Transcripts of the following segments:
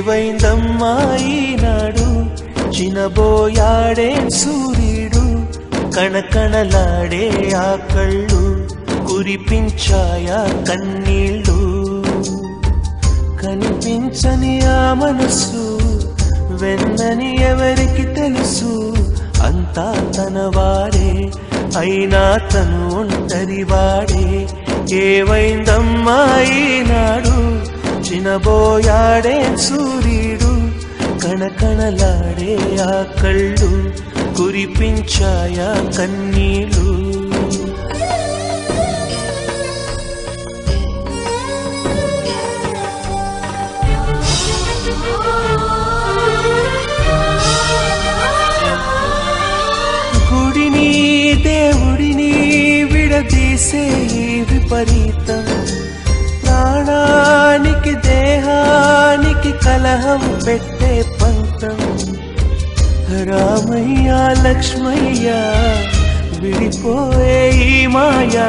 ఏవైందమ్మా ఈనాడు చినబోయాడే సూర్యుడు కణకణలాడే ఆ కళ్ళు కురిపించాయా కన్నీళ్ళు కనిపించని ఆ మనసు వెన్నని ఎవరికి తెలుసు అంతా తనవాడే అయినా తను ఒంటరివాడే ఏవైందమ్మా ఈనాడు చినబోయాడే సూర్యుడు కణకణలాడే ఆ కళ్ళు కురిపించాయా కన్నీళ్ళు గుడిని దేవుడిని విడదీసే విపరీతం ప్రాణానికి దేహానికి కలహం పెట్టే పంతం రామయ్య లక్ష్మయ్య విడిపోయే ఈ మాయా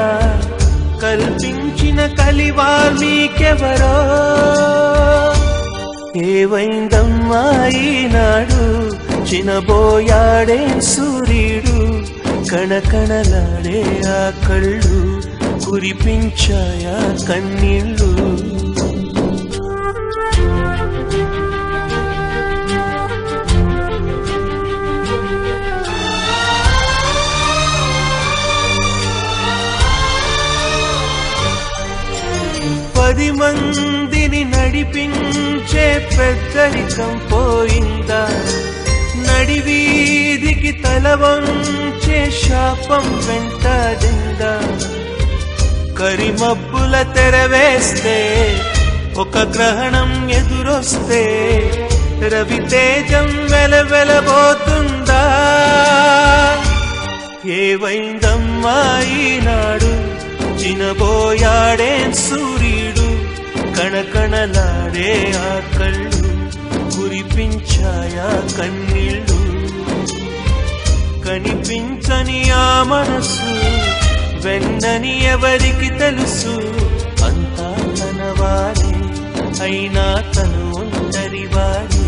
కల్పించిన కలివాల్మీకెవరో ఏవైందమ్మా ఈనాడు చినబోయాడే సూర్యుడు కణకణలాడే ఆ కళ్ళు కురిపించాయా కన్నీళ్ళు పది మందిని నడిపించే పెద్దరికం పోయిందా నడివీధికి తల వంచే శాపం వెంటాడిందా కరిమబ్బుల తెరవేస్తే ఒక గ్రహణం ఎదురొస్తే రవితేజం వెలవెలబోతుందా ఏవైందమ్మా ఈనాడు చినబోయాడే సూర్యుడు కణకణలాడే ఆ కళ్ళు కురిపించాయా కన్నీళ్ళు కనిపించని ఆ మనసు వెన్నని ఎవరికి తెలుసు అంతా తనవాడే అయినా తను ఒంటరివాడే